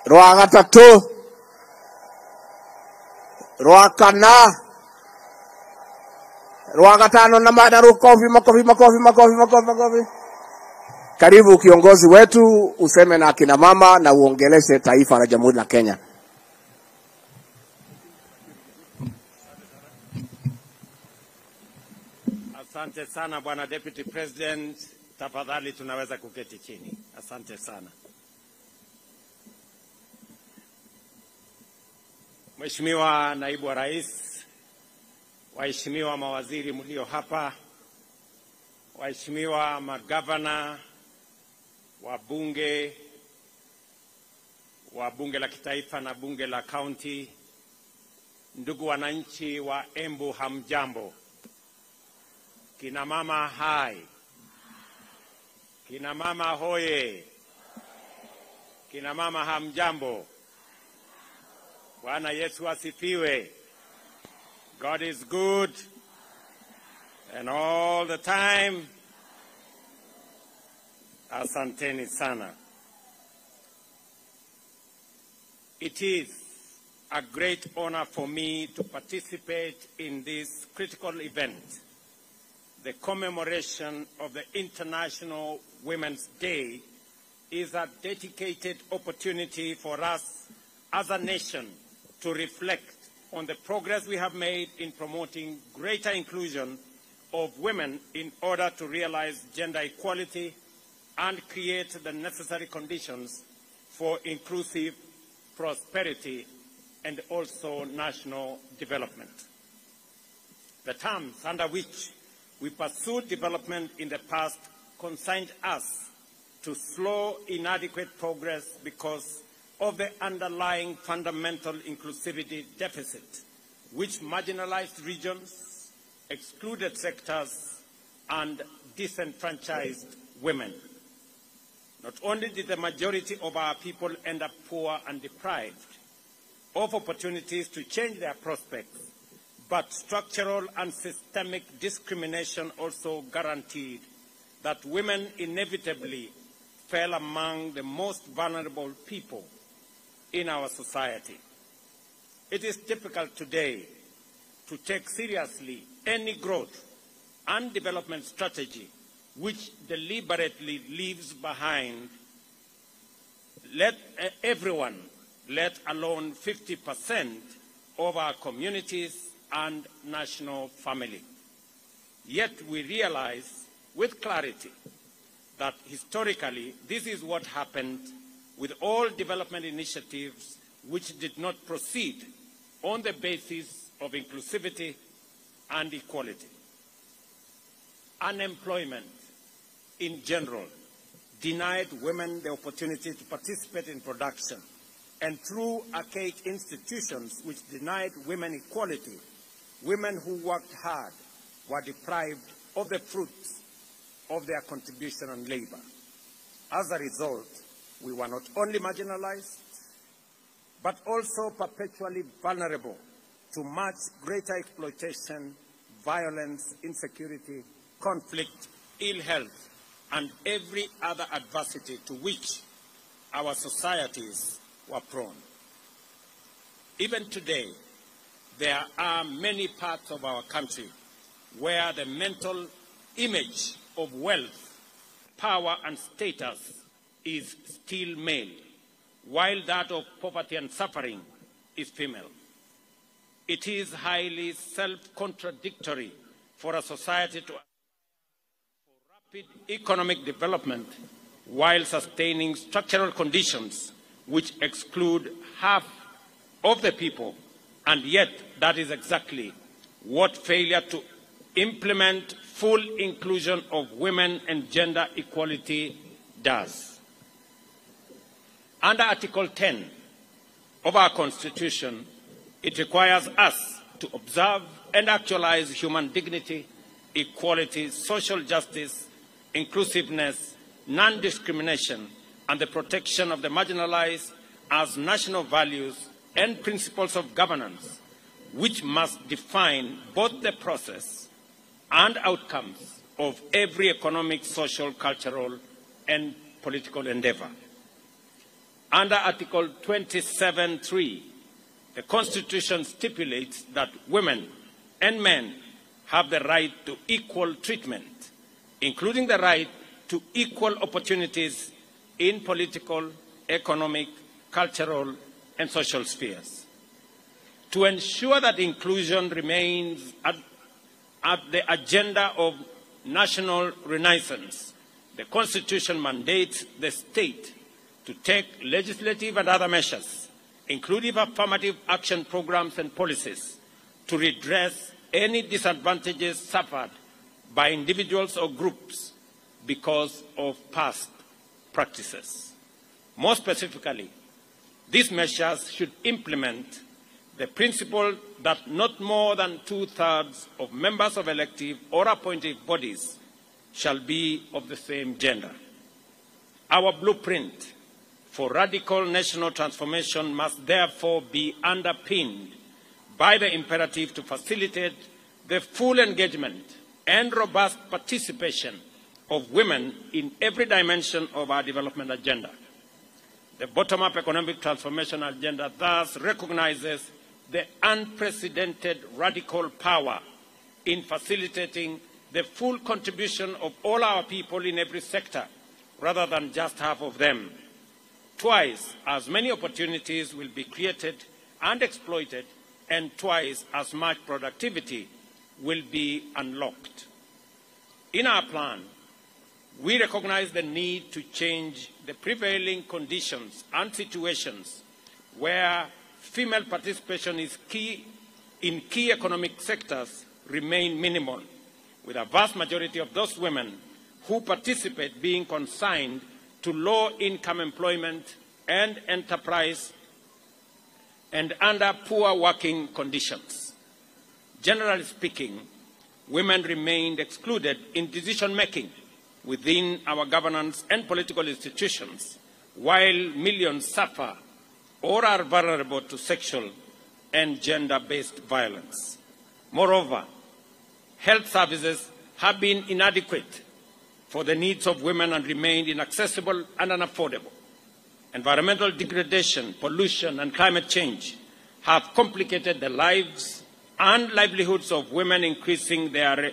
rwa gatatu, rwa kana, rwa gatano na makofi, makofi, makofi, makofi, makofi, makofi. Karibu kiongozi wetu, useme na akina mama na uongeleshe taifa la Jamhuri la Kenya. Asante sana Bwana Deputy President, tafadhali tunaweza kuketi chini. Asante sana. Mheshimiwa Naibu wa Rais, waheshimiwa mawaziri mlio hapa, waheshimiwa magavana, wabunge wa bunge la kitaifa na bunge la kaunti, ndugu wananchi wa Embu, hamjambo. Kina mama hai, kina mama hoye, kina mama hamjambo. Bwana Yesu asifiwe. God is good and all the time. Asanteni sana. It is a great honor for me to participate in this critical event, the commemoration of the International Women's Day. Is a dedicated opportunity for us as a nation to reflect on the progress we have made in promoting greater inclusion of women in order to realize gender equality and create the necessary conditions for inclusive prosperity and also national development. The terms under which we pursued development in the past consigned us to slow, inadequate progress because of the underlying fundamental inclusivity deficit, which marginalized regions, excluded sectors, and disenfranchised women. Not only did the majority of our people end up poor and deprived of opportunities to change their prospects, but structural and systemic discrimination also guaranteed that women inevitably fell among the most vulnerable people in our society. It is difficult today to take seriously any growth and development strategy which deliberately leaves behind everyone, let alone 50% of our communities and national family. Yet we realize with clarity that historically this is what happened with all development initiatives which did not proceed on the basis of inclusivity and equality. Unemployment in general denied women the opportunity to participate in production, and through archaic institutions which denied women equality, women who worked hard were deprived of the fruits of their contribution and labor. As a result, we were not only marginalized, but also perpetually vulnerable to much greater exploitation, violence, insecurity, conflict, ill health, and every other adversity to which our societies were prone. Even today, there are many parts of our country where the mental image of wealth, power, and status is still male, while that of poverty and suffering is female. It is highly self-contradictory for a society to rapid economic development while sustaining structural conditions which exclude half of the people, and yet that is exactly what failure to implement full inclusion of women and gender equality does. Under Article 10 of our Constitution, it requires us to observe and actualize human dignity, equality, social justice, inclusiveness, non-discrimination, and the protection of the marginalized as national values and principles of governance, which must define both the process and outcomes of every economic, social, cultural, and political endeavor. Under Article 27(3), the Constitution stipulates that women and men have the right to equal treatment, including the right to equal opportunities in political, economic, cultural, and social spheres. To ensure that inclusion remains at the agenda of national renaissance, the Constitution mandates the state to take legislative and other measures, including affirmative action programs and policies, to redress any disadvantages suffered by individuals or groups because of past practices. More specifically, these measures should implement the principle that not more than 2/3 of members of elective or appointed bodies shall be of the same gender. Our blueprint for radical national transformation must therefore be underpinned by the imperative to facilitate the full engagement and robust participation of women in every dimension of our development agenda. The bottom-up economic transformation agenda thus recognizes the unprecedented radical power in facilitating the full contribution of all our people in every sector, rather than just half of them. Twice as many opportunities will be created and exploited, and twice as much productivity will be unlocked. In our plan, we recognize the need to change the prevailing conditions and situations where female participation is key in key economic sectors remain minimal, with a vast majority of those women who participate being consigned to low-income employment and enterprise and under poor working conditions. Generally speaking, women remained excluded in decision-making within our governance and political institutions, while millions suffer or are vulnerable to sexual and gender-based violence. Moreover, health services have been inadequate for the needs of women and remained inaccessible and unaffordable. Environmental degradation, pollution, and climate change have complicated the lives and livelihoods of women, increasing their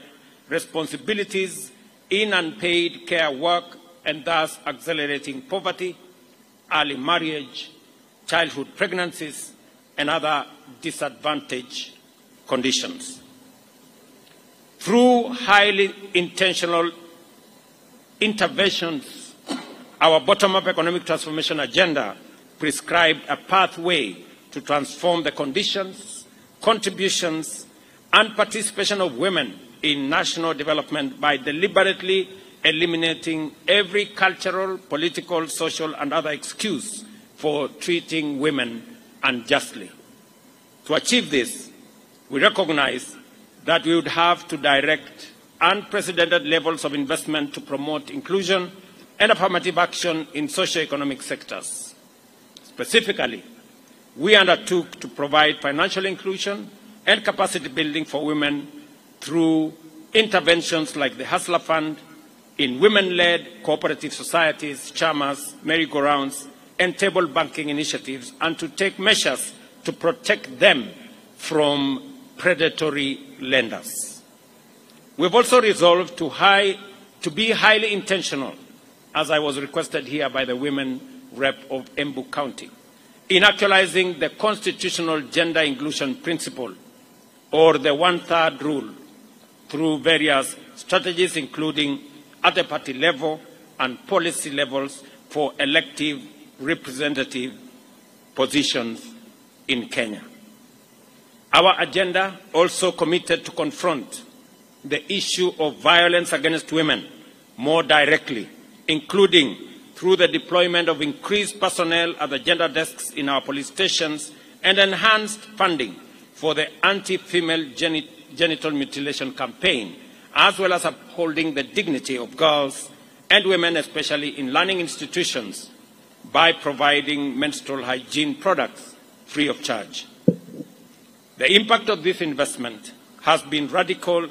responsibilities in unpaid care work and thus accelerating poverty, early marriage, childhood pregnancies, and other disadvantaged conditions. Through highly intentional interventions, our bottom-up economic transformation agenda prescribed a pathway to transform the conditions, contributions, and participation of women in national development by deliberately eliminating every cultural, political, social, and other excuse for treating women unjustly. To achieve this, we recognize that we would have to direct unprecedented levels of investment to promote inclusion and affirmative action in socio-economic sectors. Specifically, we undertook to provide financial inclusion and capacity building for women through interventions like the Hustler Fund in women-led cooperative societies, chamas, merry-go-rounds, and table banking initiatives, and to take measures to protect them from predatory lenders. We've also resolved to be highly intentional, as I was requested here by the women rep of Embu County, in actualizing the constitutional gender inclusion principle, or the one-third rule, through various strategies, including at the party level and policy levels for elective representative positions in Kenya. Our agenda also committed to confront the issue of violence against women more directly, including through the deployment of increased personnel at the gender desks in our police stations and enhanced funding for the anti-female genital mutilation campaign, as well as upholding the dignity of girls and women, especially in learning institutions, by providing menstrual hygiene products free of charge. The impact of this investment has been radically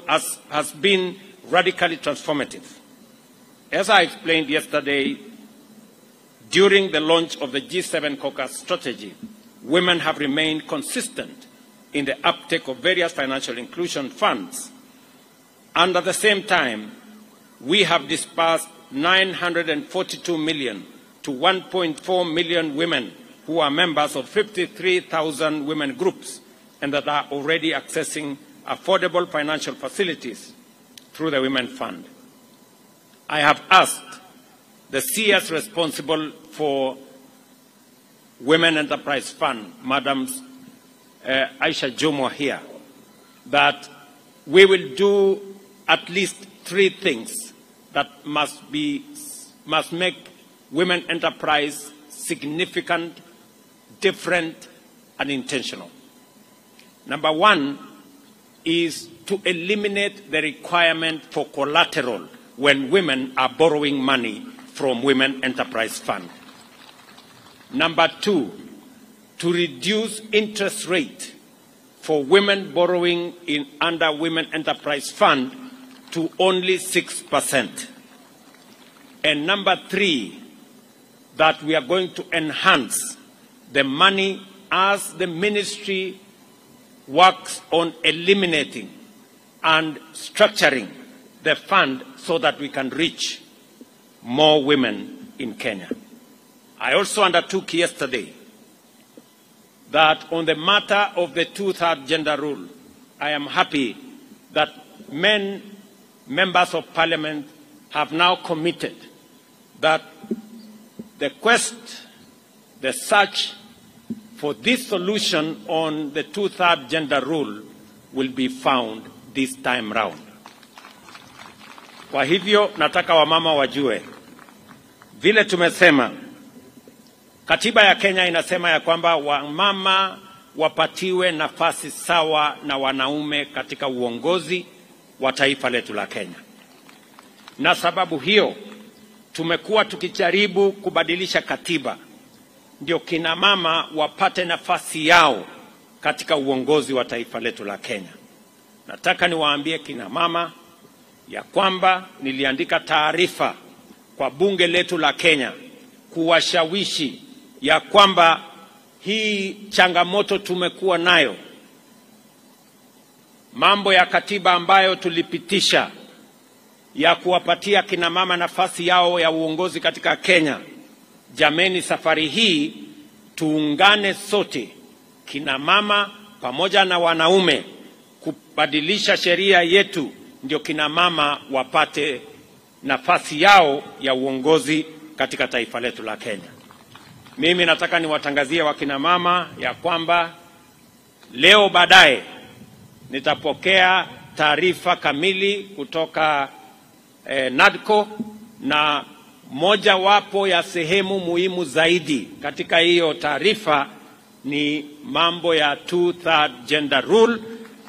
transformative. As I explained yesterday, During the launch of the G7 Caucus strategy, women have remained consistent in the uptake of various financial inclusion funds. And at the same time, we have disbursed 942 million to 1.4 million women who are members of 53,000 women groups and that are already accessing affordable financial facilities through the Women Fund. I have asked the CS responsible for Women Enterprise Fund, Madams Aisha Jomo here, that we will do at least 3 things that must make women enterprise significant, different, and intentional. Number 1 is to eliminate the requirement for collateral when women are borrowing money from Women Enterprise Fund. Number 2, to reduce interest rate for women borrowing under Women Enterprise Fund to only 6%. And number 3, that we are going to enhance the money as the ministry works on eliminating and structuring the fund so that we can reach more women in Kenya. I also undertook yesterday that on the matter of the 2/3 gender rule, I am happy that members of parliament have now committed that the quest, the search for this solution on the 2/3 gender rule will be found this time round. Kwa hivyo nataka wamama wajue, vile tumesema, katiba ya Kenya inasema ya kwamba wamama wapatiwe nafasi sawa na wanaume katika uongozi wa taifa letu la Kenya. Na sababu hiyo tumekuwa tukijaribu kubadilisha katiba ndio kina mama wapate nafasi yao katika uongozi wa taifa letu la Kenya. Nataka niwaambie kina mama ya kwamba niliandika taarifa kwa bunge letu la Kenya kuwashawishi ya kwamba hii changamoto tumekuwa nayo, mambo ya katiba ambayo tulipitisha ya kuwapatia kina mama nafasi yao ya uongozi katika Kenya. Jameni, safari hii tuungane sote, kina mama pamoja na wanaume, kubadilisha sheria yetu ndio kina mama wapate nafasi yao ya uongozi katika taifa letu la Kenya. Mimi nataka niwatangazie wakina mama ya kwamba leo baadaye nitapokea taarifa kamili kutoka NADCO, na moja wapo ya sehemu muhimu zaidi katika hiyo taarifa ni mambo ya 2/3 gender rule,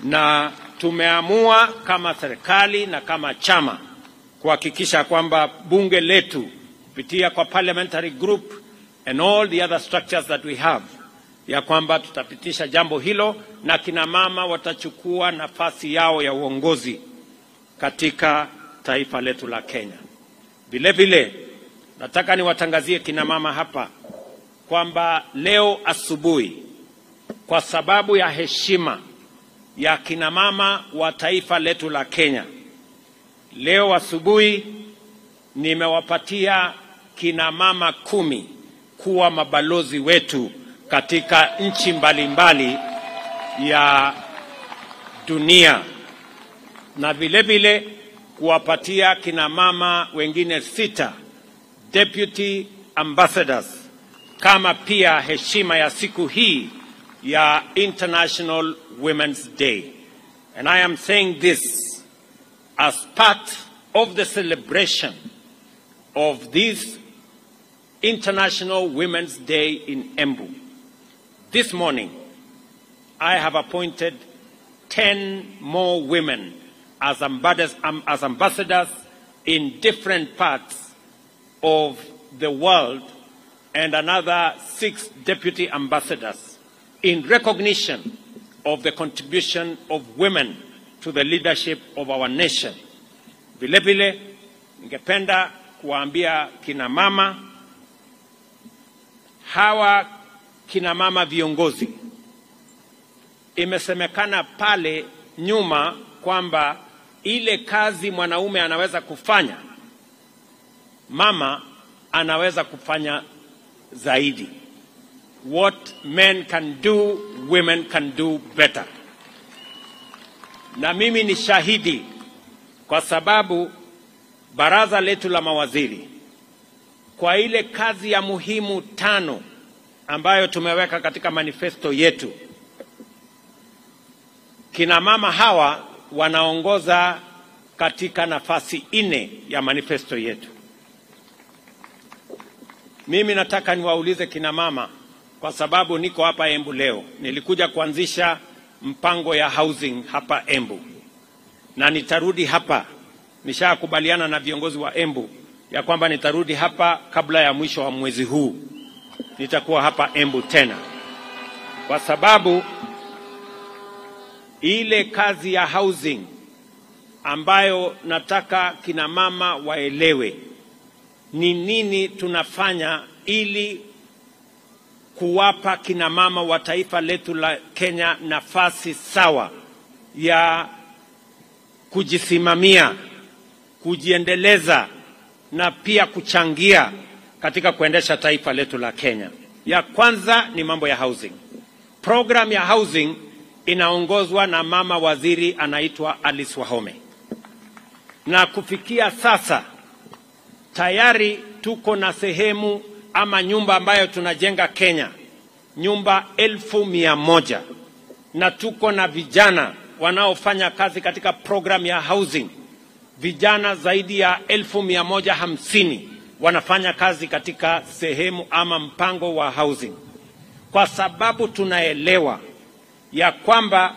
na tumeamua kama serikali na kama chama kuhakikisha kwamba bunge letu kupitia kwa parliamentary group and all the other structures that we have, ya kwamba tutapitisha jambo hilo na kina mama watachukua nafasi yao ya uongozi katika taifa letu la Kenya. Vile vile nataka niwatangazie kina mama hapa kwamba leo asubuhi, kwa sababu ya heshima ya kina mama wa taifa letu la Kenya, leo asubuhi nimewapatia kina mama 10 kuwa mabalozi wetu katika nchi mbalimbali ya dunia, na vile vile kuwapatia kina mama wengine 6 deputy ambassadors kama pia heshima ya siku hii ya International Women's Day. And I am saying this as part of the celebration of this International Women's Day in Embu. This morning, I have appointed 10 more women as ambassadors in different parts of the world, and another 6 deputy ambassadors in recognition of the contribution of women to the leadership of our nation. Vile vile, ningependa kuambia kina mama hawa kina mama viongozi, imesemekana pale nyuma kwamba ile kazi mwanaume anaweza kufanya, mama anaweza kufanya zaidi. What men can do, women can do better. Na mimi ni shahidi, kwa sababu baraza letu la mawaziri, kwa ile kazi ya muhimu 5 ambayo tumeweka katika manifesto yetu, kina mama hawa wanaongoza katika nafasi 4 ya manifesto yetu. Mimi nataka niwaulize kina mama, kwa sababu niko hapa Embu leo. Nilikuja kuanzisha mpango ya housing hapa Embu, na nitarudi hapa. Nishakubaliana na viongozi wa Embu ya kwamba nitarudi hapa kabla ya mwisho wa mwezi huu. Nitakuwa hapa Embu tena, kwa sababu ile kazi ya housing ambayo nataka kina mama waelewe ni nini tunafanya ili kuwapa kina mama wa taifa letu la Kenya nafasi sawa ya kujisimamia, kujiendeleza na pia kuchangia katika kuendesha taifa letu la Kenya. Ya kwanza ni mambo ya housing. Program ya housing inaongozwa na mama waziri anaitwa Alice Wahome. Na kufikia sasa tayari tuko na sehemu ama nyumba ambayo tunajenga Kenya, nyumba 1,100, na tuko na vijana wanaofanya kazi katika program ya housing. Vijana zaidi ya 1,150 wanafanya kazi katika sehemu ama mpango wa housing, kwa sababu tunaelewa ya kwamba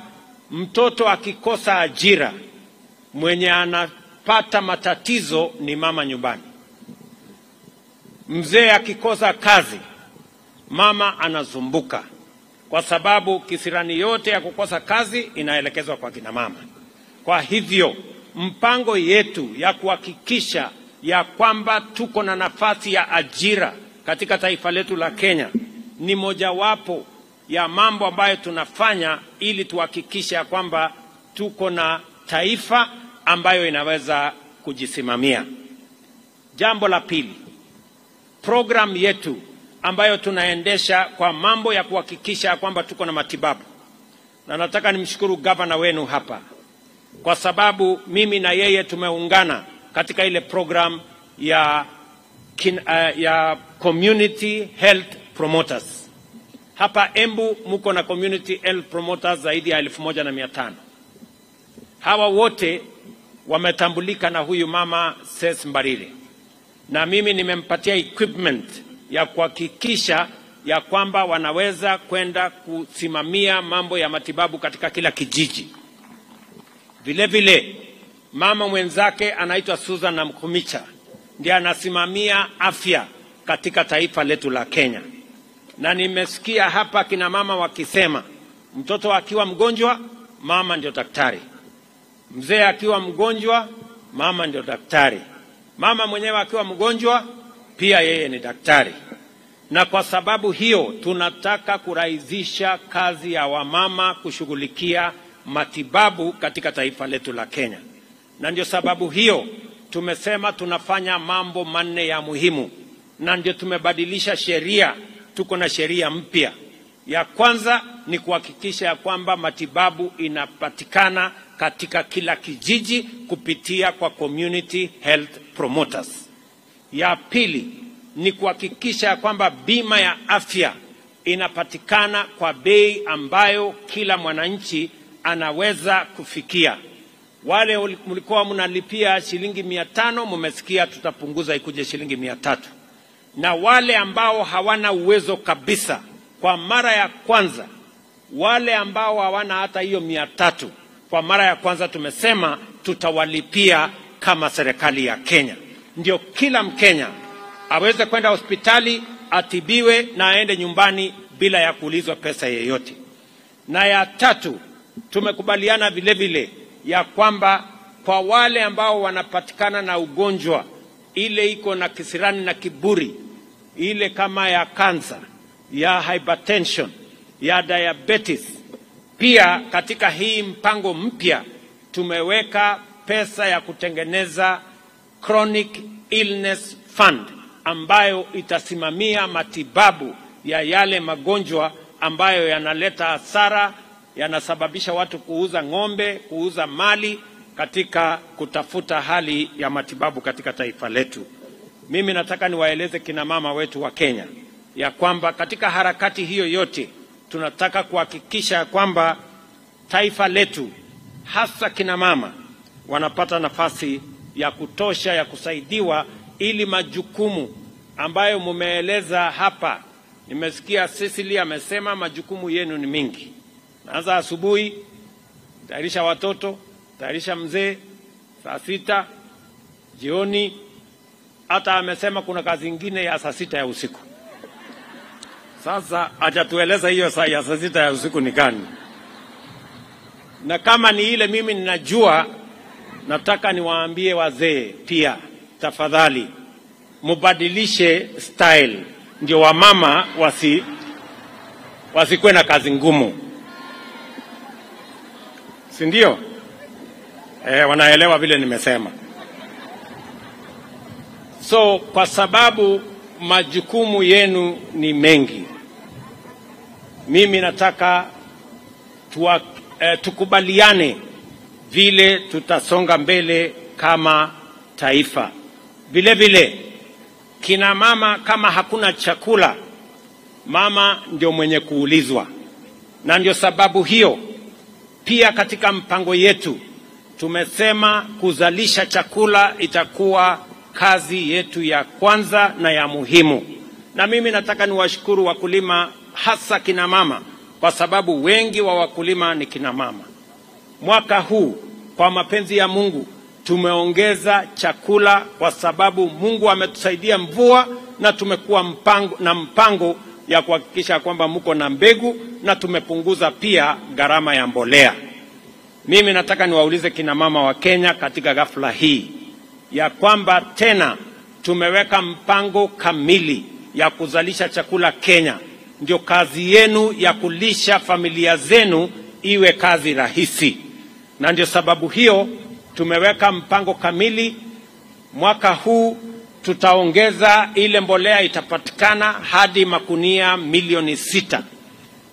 mtoto akikosa ajira, mwenye anapata matatizo ni mama nyumbani. Mzee akikosa kazi, mama anazumbuka, kwa sababu kisirani yote ya kukosa kazi inaelekezwa kwa kina mama. Kwa hivyo mpango yetu ya kuhakikisha ya kwamba tuko na nafasi ya ajira katika taifa letu la Kenya ni mojawapo ya mambo ambayo tunafanya ili tuhakikisha ya kwamba tuko na taifa ambayo inaweza kujisimamia. Jambo la pili, program yetu ambayo tunaendesha kwa mambo ya kuhakikisha kwamba tuko na matibabu. Na nataka nimshukuru gavana wenu hapa, kwa sababu mimi na yeye tumeungana katika ile program ya community health promoters. Hapa Embu muko na community health promoters zaidi ya 1,500. Hawa wote wametambulika na huyu mama Ses Mbarire, na mimi nimempatia equipment ya kuhakikisha ya kwamba wanaweza kwenda kusimamia mambo ya matibabu katika kila kijiji. Vile vile mama mwenzake anaitwa Susan Namkumicha, ndiye anasimamia afya katika taifa letu la Kenya. Na nimesikia hapa kina mama wakisema mtoto akiwa mgonjwa, mama ndio daktari. Mzee akiwa mgonjwa, mama ndio daktari. Mama mwenyewe akiwa mgonjwa, pia yeye ni daktari. Na kwa sababu hiyo tunataka kurahisisha kazi ya wamama kushughulikia matibabu katika taifa letu la Kenya. Na ndio sababu hiyo tumesema tunafanya mambo 4 ya muhimu, na ndio tumebadilisha sheria. Tuko na sheria mpya. Ya kwanza ni kuhakikisha ya kwamba matibabu inapatikana katika kila kijiji kupitia kwa community health promoters. Ya pili ni kuhakikisha ya kwamba bima ya afya inapatikana kwa bei ambayo kila mwananchi anaweza kufikia. Wale mlikuwa mnalipia shilingi 500, mmesikia tutapunguza ikuje shilingi 300. Na wale ambao hawana uwezo kabisa, kwa mara ya kwanza, wale ambao hawana hata hiyo 300, kwa mara ya kwanza tumesema tutawalipia kama serikali ya Kenya. Ndio kila Mkenya aweze kwenda hospitali, atibiwe na aende nyumbani bila ya kuulizwa pesa yeyote. Na ya tatu, tumekubaliana vile vile ya kwamba kwa wale ambao wanapatikana na ugonjwa ile iko na kisirani na kiburi, ile kama ya kansa, ya hypertension, ya diabetes. Pia katika hii mpango mpya tumeweka pesa ya kutengeneza Chronic Illness Fund ambayo itasimamia matibabu ya yale magonjwa ambayo yanaleta hasara, yanasababisha watu kuuza ng'ombe, kuuza mali katika kutafuta hali ya matibabu katika taifa letu. Mimi nataka niwaeleze kina mama wetu wa Kenya ya kwamba katika harakati hiyo yote tunataka kuhakikisha kwamba taifa letu hasa kina mama wanapata nafasi ya kutosha ya kusaidiwa, ili majukumu ambayo mumeeleza hapa. Nimesikia Cecily amesema majukumu yenu ni mingi. Naanza asubuhi, tayarisha watoto, tayarisha mzee, saa 6 jioni, hata amesema kuna kazi nyingine ya saa 6 ya usiku. Sasa hajatueleza hiyo saa ya saa 6 ya usiku ni gani. Na kama ni ile mimi ninajua, nataka niwaambie wazee pia, tafadhali mubadilishe style ndio wamama wasikuwe na kazi ngumu. Si ndio? Wanaelewa vile nimesema. So kwa sababu majukumu yenu ni mengi, mimi nataka tukubaliane vile tutasonga mbele kama taifa. Vile vile kina mama, kama hakuna chakula, mama ndio mwenye kuulizwa. Na ndio sababu hiyo pia katika mpango yetu tumesema kuzalisha chakula itakuwa kazi yetu ya kwanza na ya muhimu. Na mimi nataka niwashukuru wakulima, hasa kina mama, kwa sababu wengi wa wakulima ni kina mama. Mwaka huu kwa mapenzi ya Mungu tumeongeza chakula kwa sababu Mungu ametusaidia mvua, na tumekuwa mpango ya kuhakikisha kwamba mko na mbegu, na tumepunguza pia gharama ya mbolea. Mimi nataka niwaulize kina mama wa Kenya katika ghafla hii ya kwamba tena tumeweka mpango kamili ya kuzalisha chakula Kenya. Ndio kazi yenu ya kulisha familia zenu iwe kazi rahisi. Na ndio sababu hiyo tumeweka mpango kamili. Mwaka huu tutaongeza ile mbolea itapatikana hadi makunia milioni 6.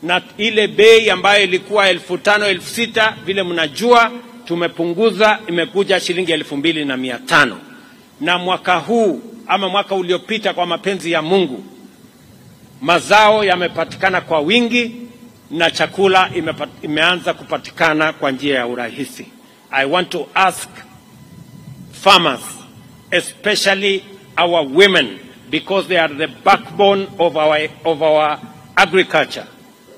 Na ile bei ambayo ilikuwa 5,000 6,000 vile mnajua tumepunguza, imekuja shilingi 2,500. Na mwaka huu ama mwaka uliopita, kwa mapenzi ya Mungu, mazao yamepatikana kwa wingi na chakula imeanza kupatikana kwa njia ya urahisi. I want to ask farmers, especially our women, because they are the backbone of our agriculture,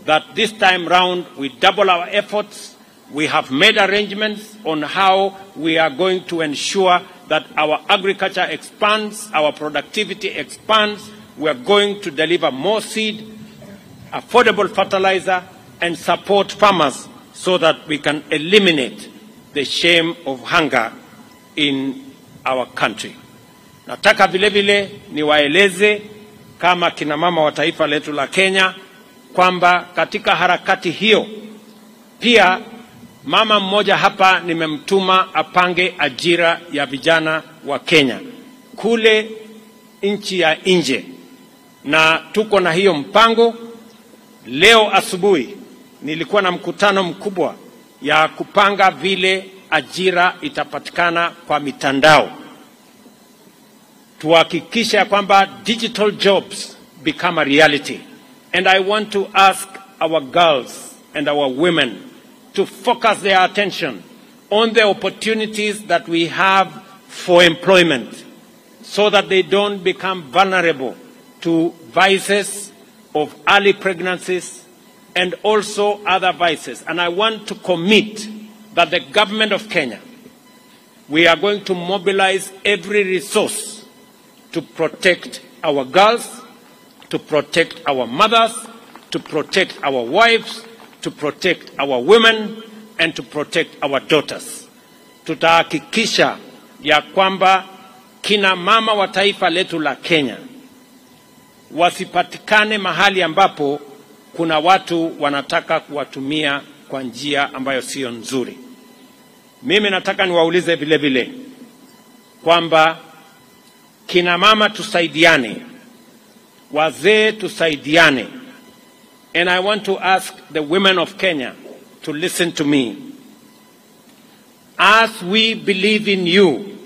that this time round we double our efforts. We have made arrangements on how we are going to ensure that our agriculture expands, our productivity expands. We are going to deliver more seed, affordable fertilizer, and support farmers so that we can eliminate the shame of hunger in our country. Nataka vile vile niwaeleze kama kina mama wa taifa letu la Kenya kwamba katika harakati hiyo pia mama mmoja hapa nimemtuma apange ajira ya vijana wa Kenya kule nchi ya nje, na tuko na hiyo mpango. Leo asubuhi nilikuwa na mkutano mkubwa ya kupanga vile ajira itapatikana kwa mitandao, tuhakikisha kwamba digital jobs become a reality. And I want to ask our girls and our women to focus their attention on the opportunities that we have for employment, so that they don't become vulnerable to vices of early pregnancies and also other vices. And I want to commit that the government of Kenya, we are going to mobilize every resource to protect our girls, to protect our mothers, to protect our wives, to protect our women, and to protect our daughters. Tutahakikisha ya kwamba kina mama wa taifa letu la Kenya wasipatikane mahali ambapo kuna watu wanataka kuwatumia kwa njia ambayo sio nzuri. Mimi nataka niwaulize vile vile kwamba kina mama tusaidiane, wazee tusaidiane. And I want to ask the women of Kenya to listen to me. As we believe in you,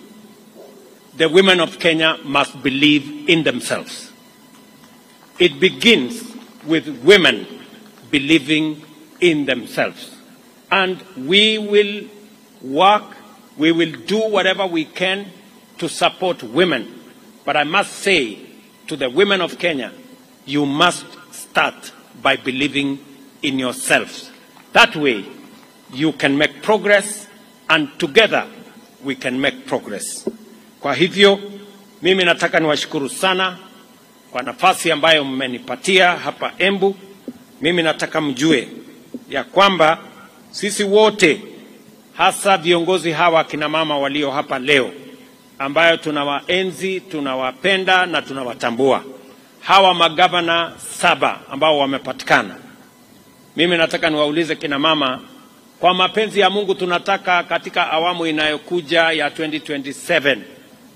the women of Kenya must believe in themselves. It begins with women believing in themselves. And we will work, we will do whatever we can to support women. But I must say to the women of Kenya, you must start by believing in yourselves. That way, you can make progress, and together we can make progress. Kwa hivyo, mimi nataka niwashukuru sana kwa nafasi ambayo mmenipatia hapa Embu. Mimi nataka mjue ya kwamba sisi wote, hasa viongozi hawa kina mama walio hapa leo, ambayo tunawaenzi, tunawapenda na tunawatambua. Hawa magavana 7 ambao wamepatikana. Mimi nataka niwaulize kina mama, kwa mapenzi ya Mungu tunataka katika awamu inayokuja ya 2027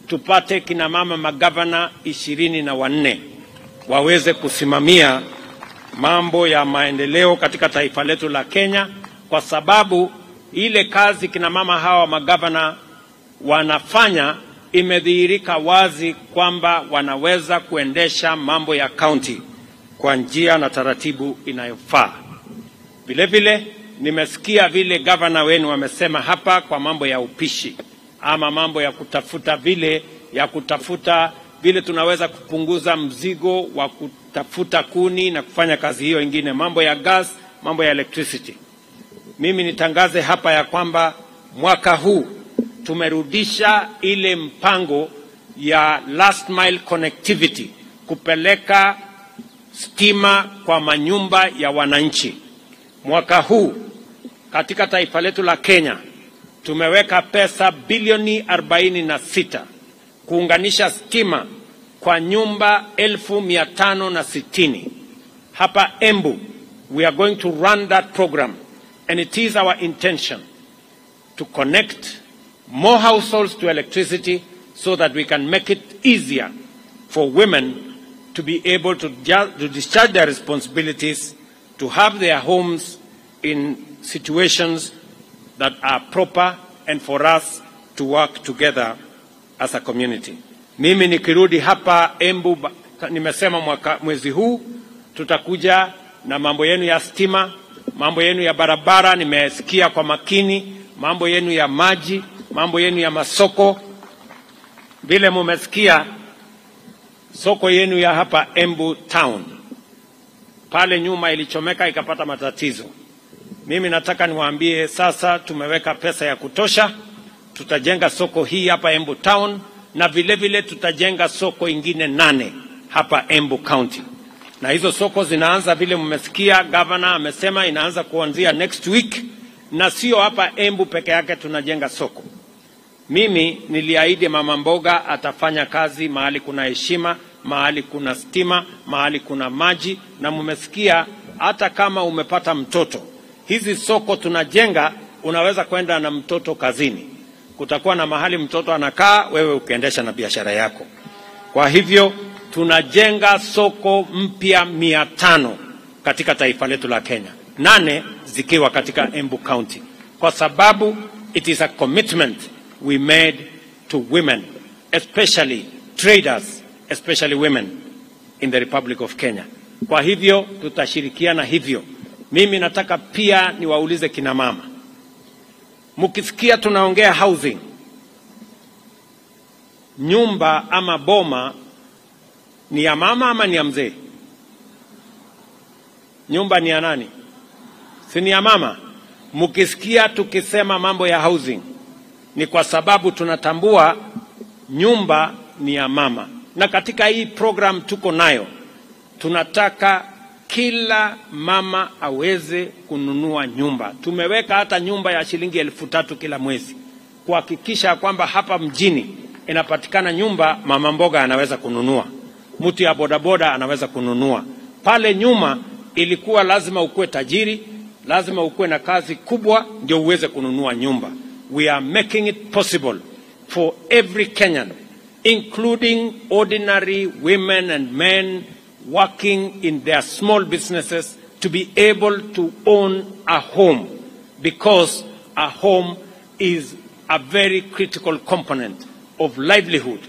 tupate kina mama magavana 24 waweze kusimamia mambo ya maendeleo katika taifa letu la Kenya, kwa sababu ile kazi kina mama hawa magavana wanafanya imedhihirika wazi kwamba wanaweza kuendesha mambo ya county kwa njia na taratibu inayofaa. Vile vile nimesikia vile governor wenu wamesema hapa kwa mambo ya upishi ama mambo ya kutafuta vile tunaweza kupunguza mzigo wa kutafuta kuni na kufanya kazi hiyo ingine, mambo ya gas, mambo ya electricity. Mimi nitangaze hapa ya kwamba mwaka huu tumerudisha ile mpango ya last mile connectivity, kupeleka stima kwa manyumba ya wananchi. Mwaka huu katika taifa letu la Kenya tumeweka pesa bilioni 46 kuunganisha stima kwa nyumba 1560. Hapa Embu, we are going to run that program, and it is our intention to connect more households to electricity so that we can make it easier for women to be able to discharge their responsibilities, to have their homes in situations that are proper, and for us to work together as a community. Mimi nikirudi hapa Embu, nimesema mwezi huu tutakuja na mambo yenu ya stima, mambo yenu ya barabara, nimesikia kwa makini, mambo yenu ya maji, mambo yenu ya masoko. Vile mumesikia soko yenu ya hapa Embu town, pale nyuma ilichomeka ikapata matatizo. Mimi nataka niwaambie sasa tumeweka pesa ya kutosha, tutajenga soko hii hapa Embu town, na vile vile tutajenga soko ingine 8 hapa Embu county. Na hizo soko zinaanza vile mmesikia governor amesema inaanza kuanzia next week, na sio hapa Embu peke yake tunajenga soko. Mimi niliahidi mama mboga atafanya kazi mahali kuna heshima, mahali kuna stima, mahali kuna maji, na mmesikia hata kama umepata mtoto, hizi soko tunajenga unaweza kwenda na mtoto kazini. Kutakuwa na mahali mtoto anakaa, wewe ukiendesha na biashara yako. Kwa hivyo tunajenga soko mpya 500 katika taifa letu la Kenya, 8 zikiwa katika Embu County, kwa sababu it is a commitment we made to women, especially traders, especially women in the Republic of Kenya. Kwa hivyo tutashirikiana hivyo. Mimi nataka pia niwaulize kina mama, mkisikia tunaongea housing, nyumba ama boma ni ya mama ama ni ya mzee? Nyumba ni ya nani? Si ni ya mama? Mkisikia tukisema mambo ya housing, ni kwa sababu tunatambua nyumba ni ya mama. Na katika hii program tuko nayo, tunataka kila mama aweze kununua nyumba. Tumeweka hata nyumba ya shilingi 3,000 kila mwezi, kuhakikisha kwamba hapa mjini inapatikana nyumba mama mboga anaweza kununua. mtu ya bodaboda anaweza kununua. Pale nyuma ilikuwa lazima ukue tajiri, lazima ukue na kazi kubwa ndio uweze kununua nyumba. We are making it possible for every Kenyan, including ordinary women and men working in their small businesses, to be able to own a home, because a home is a very critical component of livelihood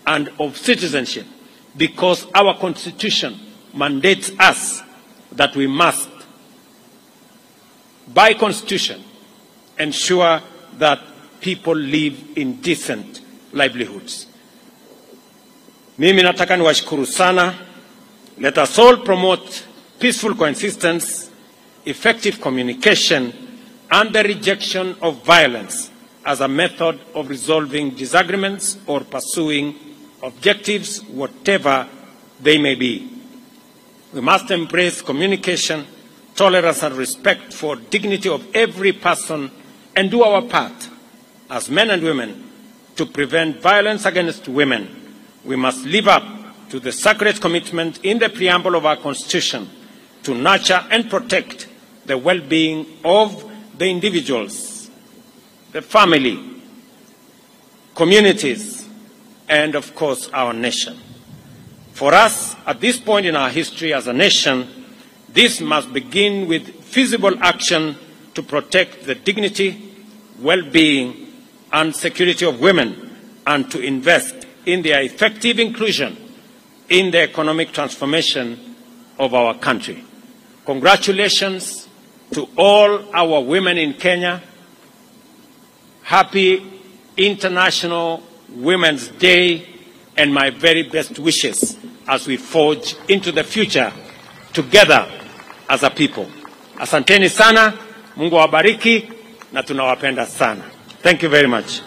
and of citizenship, because our Constitution mandates us that we must, by Constitution, ensure that people live in decent livelihoods. Mimi nataka niwashukuru sana. Let us all promote peaceful coexistence, effective communication, and the rejection of violence as a method of resolving disagreements or pursuing objectives, whatever they may be. We must embrace communication, tolerance, and respect for dignity of every person, and do our part as men and women to prevent violence against women. We must live up to the sacred commitment in the preamble of our Constitution to nurture and protect the well-being of the individuals, the family, communities, and of course our nation. For us, at this point in our history as a nation, this must begin with feasible action to protect the dignity, well-being, and security of women, and to invest in their effective inclusion in the economic transformation of our country. Congratulations to all our women in Kenya. Happy International Women's Day, and my very best wishes as we forge into the future together as a people. Asanteni sana, Mungu awabariki na tunawapenda sana. Thank you very much.